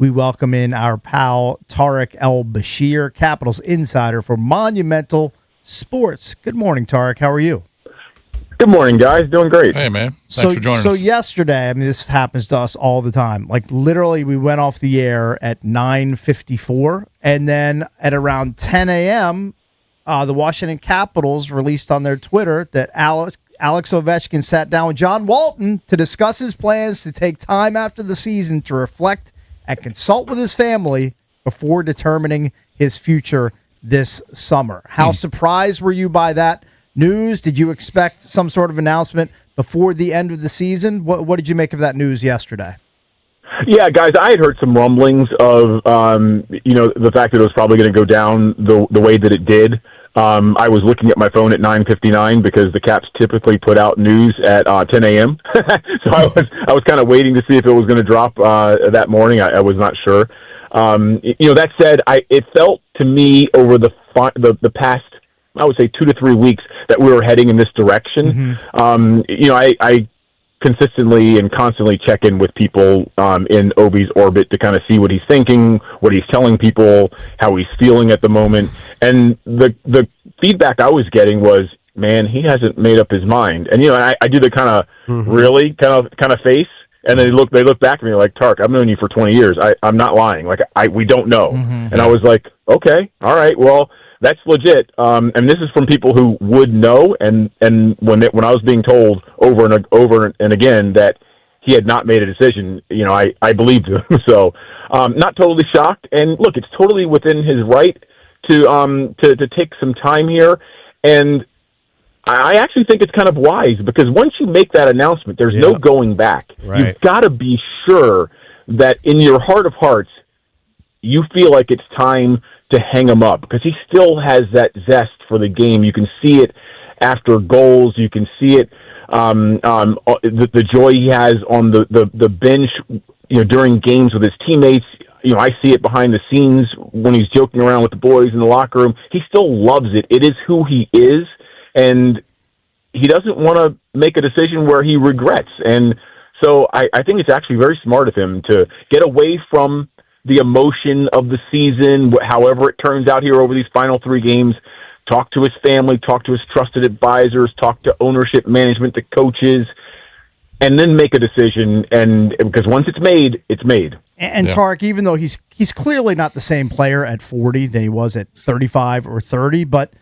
we welcome in our pal Tarik El-Bashir, Capitals insider for Monumental Sports. Good morning, Tarik. How are you? Good morning, guys. Doing great. Hey, man. Thanks for joining us. So yesterday, I mean, this happens to us all the time. Like, literally, we went off the air at 9:54, and then at around 10 a.m., the Washington Capitals released on their Twitter that Alex Ovechkin sat down with John Walton to discuss his plans to take time after the season to reflect and consult with his family before determining his future this summer. How surprised were you by that news? Did you expect some sort of announcement before the end of the season? What did you make of that news yesterday? Yeah, guys, I had heard some rumblings of, the fact that it was probably going to go down the way that it did. I was looking at my phone at 9:59 because the Caps typically put out news at 10 a.m. So I was kind of waiting to see if it was going to drop that morning. I was not sure. That said, it felt to me over the past, I would say 2 to 3 weeks, that we were heading in this direction. I consistently and constantly check in with people in Obi's orbit to kind of see what he's thinking, what he's telling people, how he's feeling at the moment. And the feedback I was getting was, man, he hasn't made up his mind. And I do the kind of really kind of face, and then they look back at me like, Tark, I've known you for 20 years. I'm not lying. Like we don't know. And I was like, okay, all right, well, that's legit. And this is from people who would know. And when I was being told over and again that he had not made a decision, I believed him. So not totally shocked. And look, it's totally within his right to take some time here. And I actually think it's kind of wise, because once you make that announcement, there's no going back. Right. You've got to be sure that in your heart of hearts, you feel like it's time to hang him up, because he still has that zest for the game. You can see it after goals. You can see it, the joy he has on the bench, during games with his teammates. I see it behind the scenes when he's joking around with the boys in the locker room. He still loves it. It is who he is, and he doesn't want to make a decision where he regrets. And so I think it's actually very smart of him to get away from the emotion of the season, however it turns out here over these final 3 games, talk to his family, talk to his trusted advisors, talk to ownership, management, the coaches, and then make a decision. And because once it's made, it's made. And Tark, even though he's clearly not the same player at 40 than he was at 35 or 30, but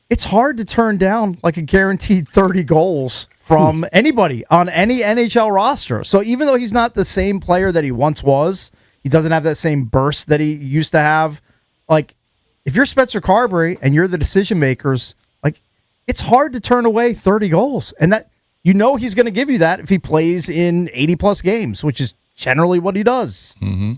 it's hard to turn down like a guaranteed 30 goals from anybody on any NHL roster. So even though he's not the same player that he once was, he doesn't have that same burst that he used to have. Like, if you're Spencer Carberry and you're the decision makers, like, it's hard to turn away 30 goals. And that, he's going to give you that if he plays in 80-plus games, which is generally what he does. Mm-hmm.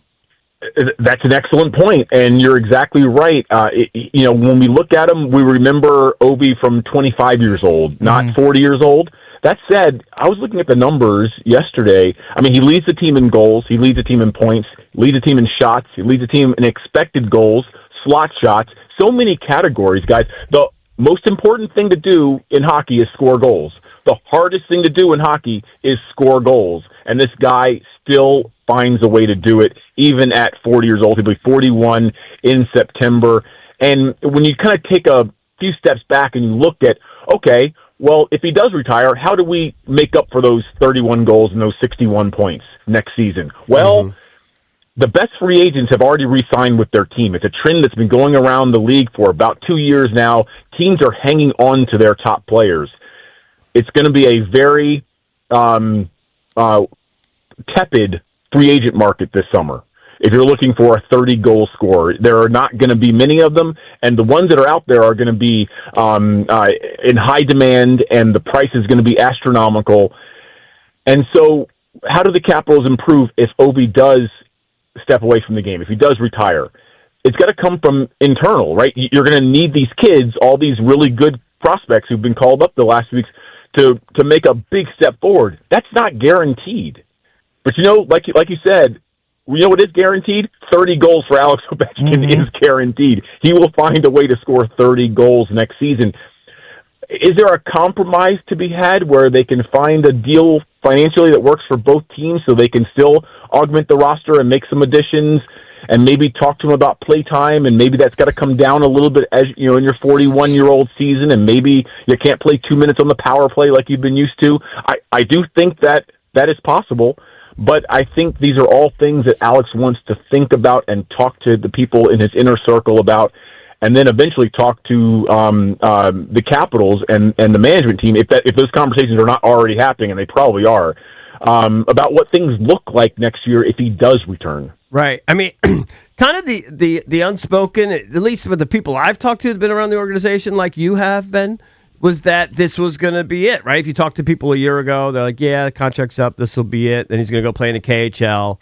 That's an excellent point, and you're exactly right. When we look at him, we remember Obi from 25 years old, not 40 years old. That said, I was looking at the numbers yesterday. I mean, he leads the team in goals. He leads the team in points. Leads the team in shots. He leads the team in expected goals, slot shots. So many categories, guys. The most important thing to do in hockey is score goals. The hardest thing to do in hockey is score goals. And this guy still finds a way to do it, even at 40 years old. He'll be 41 in September. And when you kind of take a few steps back and you look at, okay, well, if he does retire, how do we make up for those 31 goals and those 61 points next season? Well, the best free agents have already re-signed with their team. It's a trend that's been going around the league for about 2 years now. Teams are hanging on to their top players. It's going to be a very tepid free agent market this summer. If you're looking for a 30-goal scorer, there are not going to be many of them, and the ones that are out there are going to be in high demand, and the price is going to be astronomical. And so how do the Capitals improve if Obi does step away from the game, if he does retire? It's got to come from internal, right? You're going to need these kids, all these really good prospects who've been called up the last weeks, to make a big step forward. That's not guaranteed. But, like you said, what is guaranteed? 30 goals for Alex Ovechkin is guaranteed. He will find a way to score 30 goals next season. Is there a compromise to be had where they can find a deal financially that works for both teams so they can still augment the roster and make some additions and maybe talk to him about play time, and maybe that's got to come down a little bit as you know in your 41-year-old season, and maybe you can't play 2 minutes on the power play like you've been used to. I do think that is possible, but I think these are all things that Alex wants to think about and talk to the people in his inner circle about, and then eventually talk to the Capitals and the management team if those conversations are not already happening, and they probably are, about what things look like next year if he does return. Right. I mean, kind of the unspoken, at least with the people I've talked to that have been around the organization like you have been, was that this was going to be it, right? If you talk to people a year ago, they're like, yeah, the contract's up, this will be it. Then he's going to go play in the KHL,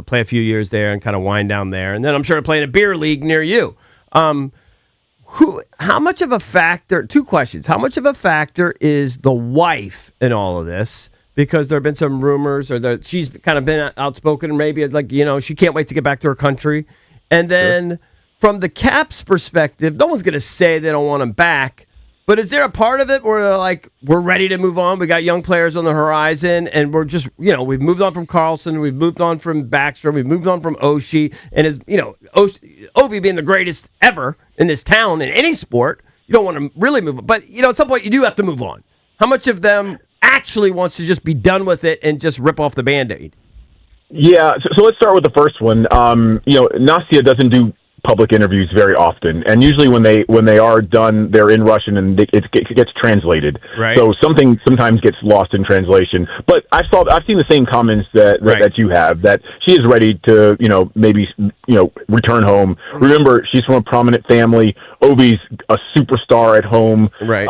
play a few years there and kind of wind down there. And then I'm sure play in a beer league near you. How much of a factor, two questions, how much of a factor is the wife in all of this? Because there have been some rumors, or that she's kind of been outspoken, and maybe like she can't wait to get back to her country. And then from the Caps' perspective, no one's going to say they don't want him back. But is there a part of it where they're like, we're ready to move on? We got young players on the horizon, and we're just we've moved on from Carlson, we've moved on from Backstrom, we've moved on from Oshie, and as Ovi being the greatest ever in this town in any sport, you don't want to really move on. But at some point you do have to move on. How much of them actually wants to just be done with it and just rip off the Band-Aid? Yeah, so let's start with the first one. Nastia doesn't do public interviews very often, and usually when they are done, they're in Russian and it gets translated. Right. So something sometimes gets lost in translation. But I've seen the same comments that you have, that she is ready to maybe return home. Remember, she's from a prominent family. Obi's a superstar at home. Right.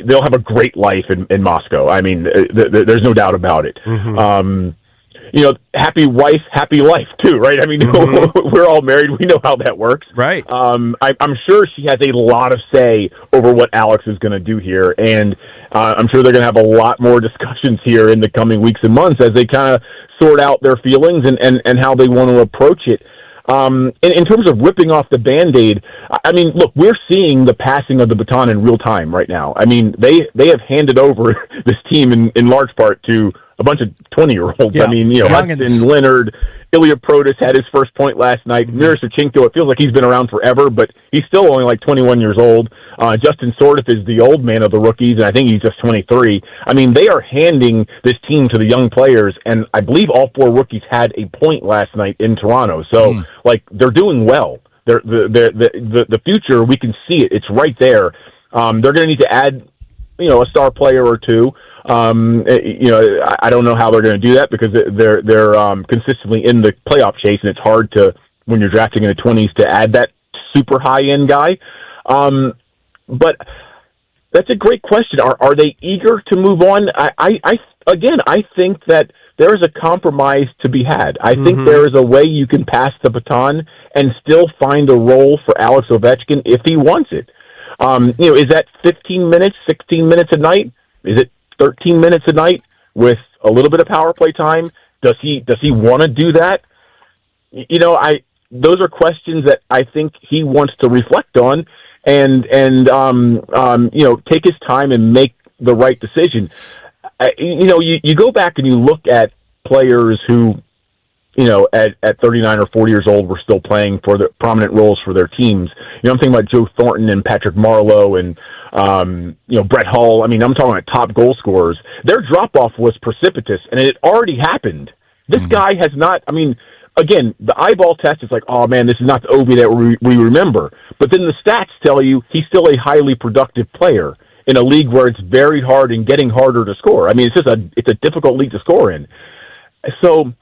They'll have a great life in Moscow. I mean, there's no doubt about it. Mm-hmm. Happy wife, happy life too, right? I mean, we're all married. We know how that works. Right. I'm sure she has a lot of say over what Alex is going to do here. And I'm sure they're going to have a lot more discussions here in the coming weeks and months as they kind of sort out their feelings and how they want to approach it. In terms of ripping off the Band-Aid, I mean, look, we're seeing the passing of the baton in real time right now. I mean, they have handed over this team in large part to a bunch of 20-year-olds. Yeah. I mean, Hudson, Leonard, Ilya Protas had his first point last night. Miroshnichenko, it feels like he's been around forever, but he's still only like 21 years old. Justin Sordiff is the old man of the rookies, and I think he's just 23. I mean, they are handing this team to the young players, and I believe all four rookies had a point last night in Toronto. So, they're doing well. The future, we can see it. It's right there. They're going to need to add, a star player or two. I don't know how they're going to do that because they're consistently in the playoff chase, and it's hard to, when you're drafting in the 20s, to add that super high end guy. But that's a great question. Are they eager to move on? I think that there is a compromise to be had. I think there is a way you can pass the baton and still find a role for Alex Ovechkin if he wants it. Is that 15 minutes, 16 minutes a night? Is it 13 minutes a night with a little bit of power play time? Does he want to do that? Those are questions that I think he wants to reflect on and take his time and make the right decision. You go back and you look at players who, at 39 or 40 years old were still playing for the prominent roles for their teams. I'm thinking about Joe Thornton and Patrick Marleau and Brett Hull. I mean, I'm talking about top goal scorers. Their drop-off was precipitous, and it already happened. This guy has not, again, the eyeball test is like, oh, man, this is not the Ovi that we remember. But then the stats tell you he's still a highly productive player in a league where it's very hard and getting harder to score. I mean, it's a difficult league to score in. So,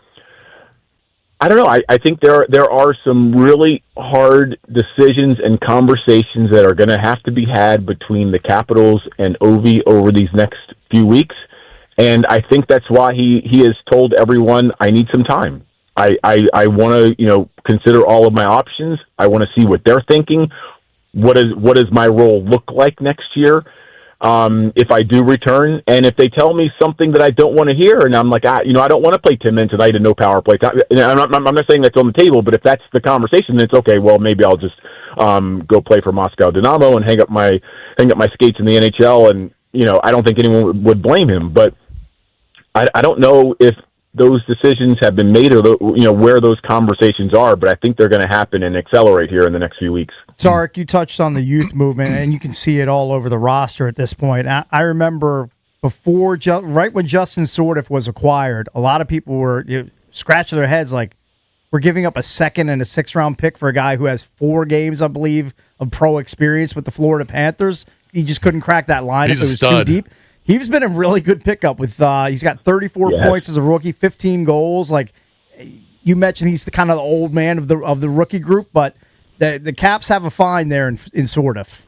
I don't know. I think there are some really hard decisions and conversations that are going to have to be had between the Capitals and Ovi over these next few weeks. And I think that's why he has told everyone, I need some time. I want to, consider all of my options. I want to see what they're thinking. What does my role look like next year? If I do return, and if they tell me something that I don't want to hear, and I'm like, I don't want to play 10 minutes tonight and no power play time. I'm not saying that's on the table, but if that's the conversation, then it's okay. Well, maybe I'll just go play for Moscow Dynamo and hang up my skates in the NHL, and I don't think anyone would blame him. But I don't know if those decisions have been made or where those conversations are, but I think they're going to happen and accelerate here in the next few weeks. Tarik, you touched on the youth movement, and you can see it all over the roster at this point. I remember right when Justin Sordiff was acquired, a lot of people were scratching their heads like, we're giving up a 2nd and a 6th-round pick for a guy who has 4 games, I believe, of pro experience with the Florida Panthers. He just couldn't crack that lineup. It was too deep. He's been a really good pickup with he's got 34 points as a rookie, 15 goals. Like you mentioned, he's the kind of the old man of the rookie group, but the Caps have a find there in Sordiff.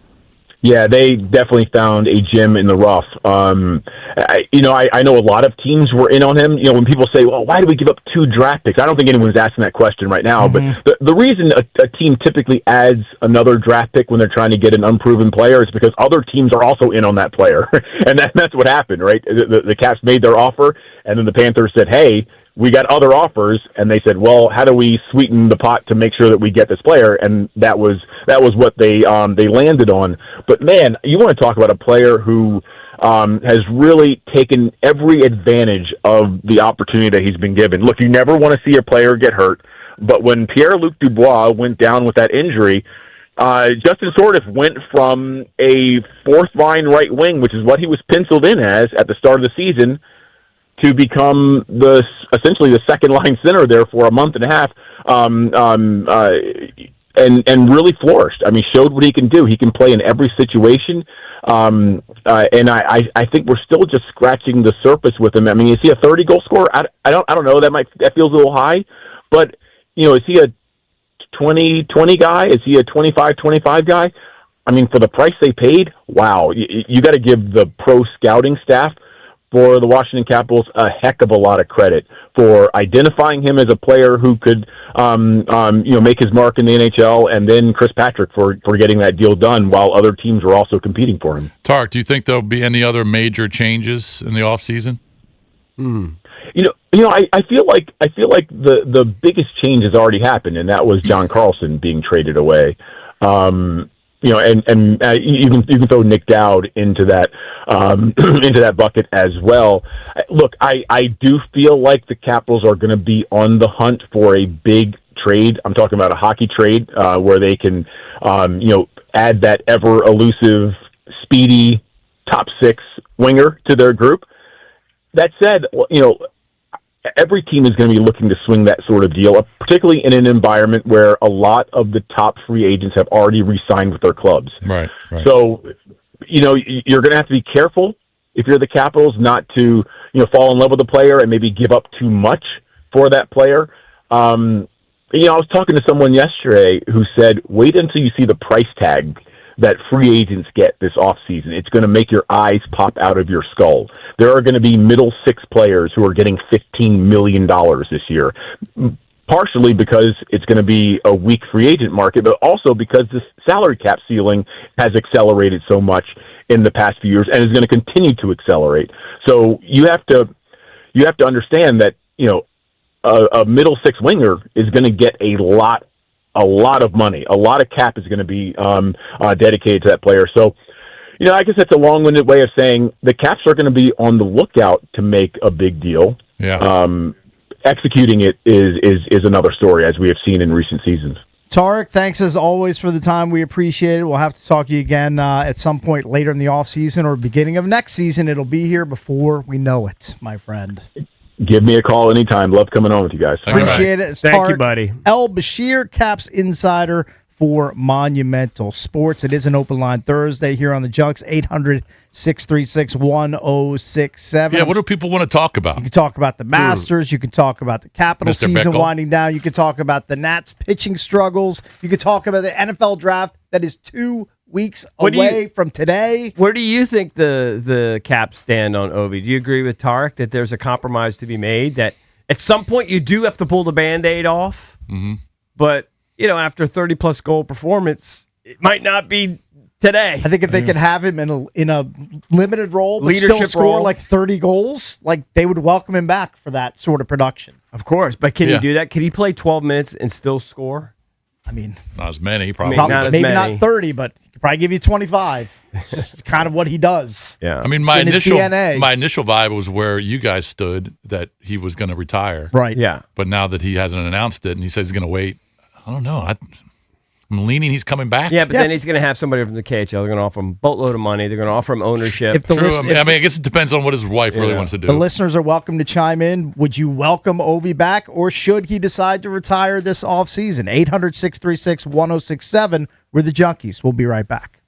Yeah, they definitely found a gem in the rough. I know a lot of teams were in on him. When people say, well, why do we give up 2 draft picks? I don't think anyone's asking that question right now. Mm-hmm. But the reason a team typically adds another draft pick when they're trying to get an unproven player is because other teams are also in on that player. And that's what happened, right? The Caps made their offer, and then the Panthers said, hey, we got other offers, and they said, well, how do we sweeten the pot to make sure that we get this player? And that was what they landed on. But man, you want to talk about a player who has really taken every advantage of the opportunity that he's been given. Look, you never want to see a player get hurt, but when Pierre-Luc Dubois went down with that injury, Justin Sordiff went from a 4th-line right wing, which is what he was penciled in as at the start of the season, to become essentially the 2nd-line center there for a month and a half, and really flourished. I mean, showed what he can do. He can play in every situation, and I think we're still just scratching the surface with him. I mean, is he a 30-goal scorer? I don't know. That feels a little high, but is he a 20-20 guy? Is he a 25-25 guy? I mean, for the price they paid, wow! You got to give the pro scouting staff for the Washington Capitals a heck of a lot of credit for identifying him as a player who could, make his mark in the NHL, and then Chris Patrick for getting that deal done while other teams were also competing for him. Tarik, do you think there'll be any other major changes in the offseason? I feel like the biggest change has already happened, and that was John Carlson being traded away. You can throw Nick Dowd into that bucket as well. Look, I do feel like the Capitals are going to be on the hunt for a big trade. I'm talking about a hockey trade where they can, add that ever elusive, speedy top 6 winger to their group. That said, every team is going to be looking to swing that sort of deal, particularly in an environment where a lot of the top free agents have already re-signed with their clubs. Right. So, you're going to have to be careful if you're the Capitals not to, fall in love with a player and maybe give up too much for that player. I was talking to someone yesterday who said, wait until you see the price tag that free agents get this offseason. It's going to make your eyes pop out of your skull. There are going to be middle 6 players who are getting $15 million this year, partially because it's going to be a weak free agent market, but also because the salary cap ceiling has accelerated so much in the past few years and is going to continue to accelerate. So you have to understand that, a middle 6 winger is going to get a lot of money. A lot of cap is going to be dedicated to that player. So, I guess that's a long-winded way of saying the Caps are going to be on the lookout to make a big deal. Yeah. Executing it is another story, as we have seen in recent seasons. Tarik, thanks as always for the time. We appreciate it. We'll have to talk to you again at some point later in the offseason or beginning of next season. It'll be here before we know it, my friend. Give me a call anytime. Love coming on with you guys. Appreciate it. It's Thank you, buddy. El-Bashir, Caps insider for Monumental Sports. It is an open line Thursday here on the Junks, 800-636-1067. Yeah, what do people want to talk about? You can talk about the Masters. You can talk about the Capitals season winding down. You can talk about the Nats pitching struggles. You can talk about the NFL draft that is 2 weeks away from today. Where do you think the Caps stand on Ovi? Do you agree with Tarik that there's a compromise to be made, that at some point you do have to pull the Band-Aid off? Mm-hmm. But, after 30-plus goal performance, it might not be today. I think if they could have him in a limited role, but Leadership still score role. like 30 goals, like they would welcome him back for that sort of production. Of course, but can he do that? Can he play 12 minutes and still score? I mean, Not as many, probably. Not as maybe many. not 30, but he could probably give you 25. Just kind of what he does. Yeah. I mean, my in his initial DNA. vibe was where you guys stood, that he was going to retire. Right. Yeah. But now that he hasn't announced it and he says he's going to wait, I don't know. I'm leaning he's coming back. Yeah, but then he's going to have somebody from the KHL. They're going to offer him a boatload of money. They're going to offer him ownership. If the True. list- I mean, I guess it depends on what his wife really wants to do. The listeners are welcome to chime in. Would you welcome Ovi back, or should he decide to retire this offseason? 800-636-1067. We're the Junkies. We'll be right back.